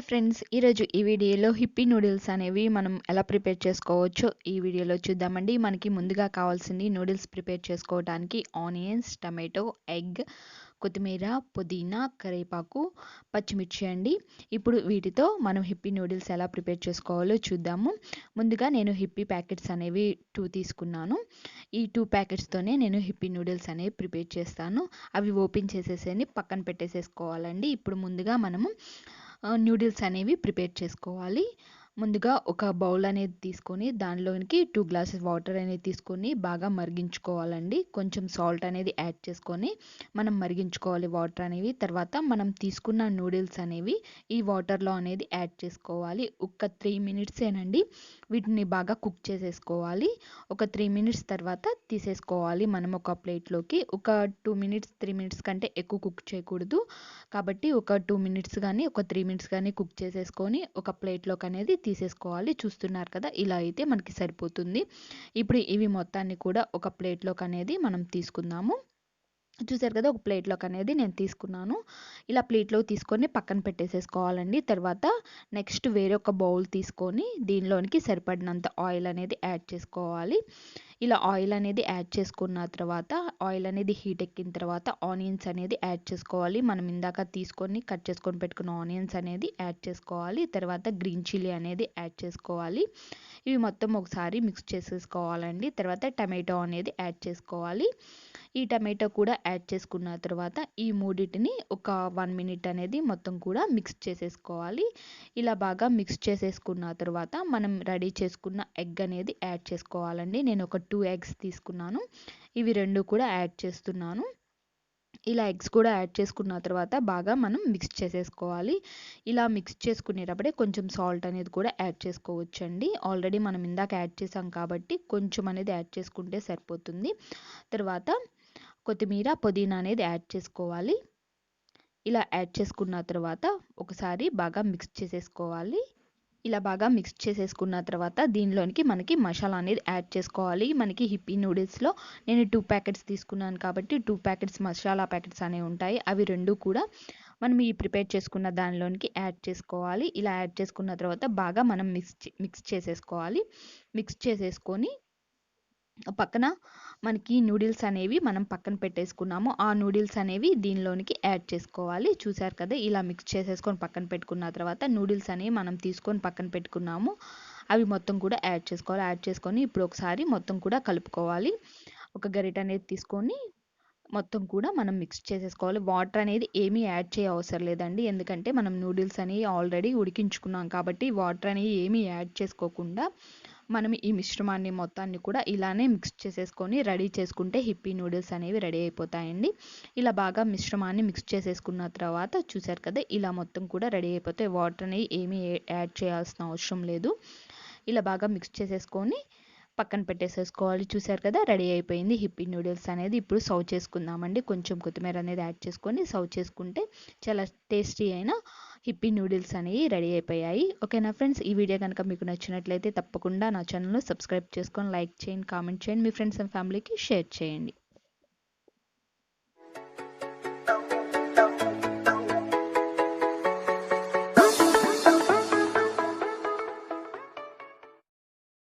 Hi friends, ఈరోజు ఈ వీడియోలో హిప్పీ నూడిల్స్ అనేవి మనం ఎలా ప్రిపేర్ చేసుకోవచ్చో ఈ వీడియోలో చూద్దామండి. మనకి ముందుగా కావాల్సింది నూడిల్స్ ప్రిపేర్ చేసుకోవడానికి ఆనియన్స్, టమాటో, ఎగ్, కొత్తిమీర, పుదీనా, కరివేపాకు, పచ్చిమిర్చి అండి. ఇప్పుడు వీటితో మనం హిప్పీ నూడిల్స్ ఎలా ప్రిపేర్ చేసుకోవాలో చూద్దాము. ముందుగా నేను హిప్పీ ప్యాకెట్స్ అనేవి 2 తీసుకున్నాను. ఈ 2 ప్యాకెట్స్తోనే నేను హిప్పీ నూడిల్స్ అనేవి ప్రిపేర్ చేస్తాను. అవి ఓపెన్ చేసేసి పక్కన పెట్టేసేసుకోవాలండి. ఇప్పుడు ముందుగా మనము నూడిల్స్ అనేవి ప్రిపేర్ చేసుకోవాలి. ముందుగా ఒక బౌల్ అనేది తీసుకొని దానిలోనికి 2 గ్లాసెస్ వాటర్ అనేది తీసుకొని బాగా మరిగించుకోవాలండి. కొంచెం సాల్ట్ అనేది యాడ్ చేసుకొని మనం మరిగించుకోవాలి వాటర్ అనేవి. తర్వాత మనం తీసుకున్న నూడిల్స్ అనేవి ఈ వాటర్లో అనేది యాడ్ చేసుకోవాలి. ఒక 3 మినిట్సేనండి వీటిని బాగా కుక్ చేసేసుకోవాలి. ఒక 3 మినిట్స్ తర్వాత తీసేసుకోవాలి మనం ఒక ప్లేట్లోకి. ఒక 2 మినిట్స్ 3 మినిట్స్ కంటే ఎక్కువ కుక్ చేయకూడదు. కాబట్టి ఒక 2 మినిట్స్ కానీ ఒక 3 మినిట్స్ కానీ కుక్ చేసేసుకొని ఒక ప్లేట్లోకి అనేది తీసేసుకోవాలి. చూస్తున్నారు కదా, ఇలా అయితే మనకి సరిపోతుంది. ఇప్పుడు ఇవి మొత్తాన్ని కూడా ఒక ప్లేట్లోకి అనేది మనం తీసుకుందాము. చూసారు కదా, ఒక ప్లేట్లోకి అనేది నేను తీసుకున్నాను. ఇలా ప్లేట్లో తీసుకొని పక్కన పెట్టేసేసుకోవాలండి. తర్వాత నెక్స్ట్ వేరే ఒక బౌల్ తీసుకొని దీనిలోనికి సరిపడినంత ఆయిల్ అనేది యాడ్ చేసుకోవాలి. ఇలా ఆయిల్ అనేది యాడ్ చేసుకున్న తర్వాత ఆయిల్ అనేది హీట్ ఎక్కిన తర్వాత ఆనియన్స్ అనేది యాడ్ చేసుకోవాలి. మనం ఇందాక తీసుకొని కట్ చేసుకొని పెట్టుకున్న ఆనియన్స్ అనేది యాడ్ చేసుకోవాలి. తర్వాత గ్రీన్ చిల్లీ అనేది యాడ్ చేసుకోవాలి. ఇవి మొత్తం ఒకసారి మిక్స్ చేసేసుకోవాలండి. తర్వాత టమాటో అనేది యాడ్ చేసుకోవాలి. ఈ టమాటో కూడా యాడ్ చేసుకున్న తర్వాత ఈ మూడిటిని ఒక 1 మినిట్ అనేది మొత్తం కూడా మిక్స్ చేసేసుకోవాలి. ఇలా బాగా మిక్స్ చేసేసుకున్న తర్వాత మనం రెడీ చేసుకున్న ఎగ్ అనేది యాడ్ చేసుకోవాలండి. నేను ఒక 2 ఎగ్స్ తీసుకున్నాను. ఇవి 2 కూడా యాడ్ చేస్తున్నాను. ఇలా ఎగ్స్ కూడా యాడ్ చేసుకున్న తర్వాత బాగా మనం మిక్స్ చేసేసుకోవాలి. ఇలా మిక్స్ చేసుకునేటప్పుడే కొంచెం సాల్ట్ అనేది కూడా యాడ్ చేసుకోవచ్చండి. ఆల్రెడీ మనం ఇందాక యాడ్ చేసాం కాబట్టి కొంచెం అనేది యాడ్ చేసుకుంటే సరిపోతుంది. తర్వాత కొత్తిమీర, పుదీనా అనేది యాడ్ చేసుకోవాలి. ఇలా యాడ్ చేసుకున్న తర్వాత ఒకసారి బాగా మిక్స్ చేసేసుకోవాలి. ఇలా బాగా మిక్స్ చేసేసుకున్న తర్వాత దీనిలోనికి మనకి మసాలా అనేది యాడ్ చేసుకోవాలి. మనకి హిప్పీ నూడిల్స్లో నేను 2 ప్యాకెట్స్ తీసుకున్నాను కాబట్టి 2 ప్యాకెట్స్ మసాలా ప్యాకెట్స్ అనేవి ఉంటాయి. అవి 2 కూడా మనం ఈ ప్రిపేర్ చేసుకున్న దానిలోనికి యాడ్ చేసుకోవాలి. ఇలా యాడ్ చేసుకున్న తర్వాత బాగా మనం మిక్స్ చేసేసుకోవాలి. మిక్స్ చేసేసుకొని పక్కన మనకి నూడిల్స్ అనేవి మనం పక్కన పెట్టేసుకున్నాము. ఆ నూడిల్స్ అనేవి దీనిలోనికి యాడ్ చేసుకోవాలి. చూసారు కదా, ఇలా మిక్స్ చేసేసుకొని పక్కన పెట్టుకున్న తర్వాత నూడిల్స్ అనేవి మనం తీసుకొని పక్కన పెట్టుకున్నాము. అవి మొత్తం కూడా యాడ్ చేసుకోవాలి. యాడ్ చేసుకొని ఇప్పుడు ఒకసారి మొత్తం కూడా కలుపుకోవాలి. ఒక గరిట అనేది తీసుకొని మొత్తం కూడా మనం మిక్స్ చేసేసుకోవాలి. వాటర్ అనేది ఏమీ యాడ్ చేయ అవసరం లేదండి. ఎందుకంటే మనం నూడిల్స్ అనేవి ఆల్రెడీ ఉడికించుకున్నాం కాబట్టి వాటర్ అనేవి ఏమీ యాడ్ చేసుకోకుండా మనం ఈ మిశ్రమాన్ని మొత్తాన్ని కూడా ఇలానే మిక్స్ చేసేసుకొని రెడీ చేసుకుంటే హిప్పీ నూడిల్స్ అనేవి రెడీ అయిపోతాయండి. ఇలా బాగా మిశ్రమాన్ని మిక్స్ చేసేసుకున్న తర్వాత చూసారు కదా, ఇలా మొత్తం కూడా రెడీ అయిపోతాయి. వాటర్ అనేవి ఏమీ యాడ్ చేయాల్సిన అవసరం లేదు. ఇలా బాగా మిక్స్ చేసేసుకొని పక్కన పెట్టేసేసుకోవాలి. చూసారు కదా, రెడీ అయిపోయింది హిప్పీ నూడిల్స్ అనేది. ఇప్పుడు సర్వ్ చేసుకుందామండి. కొంచెం కొత్తిమీర అనేది యాడ్ చేసుకొని సర్వ్ చేసుకుంటే చాలా టేస్టీ అయిన హిప్పీ నూడిల్స్ అనేవి రెడీ అయిపోయాయి. ఓకేనా ఫ్రెండ్స్, ఈ వీడియో కనుక మీకు నచ్చినట్లయితే తప్పకుండా నా ఛానల్ను సబ్స్క్రైబ్ చేసుకొని లైక్ చేయండి, కామెంట్ చేయండి, మీ ఫ్రెండ్స్ అండ్ ఫ్యామిలీకి షేర్ చేయండి.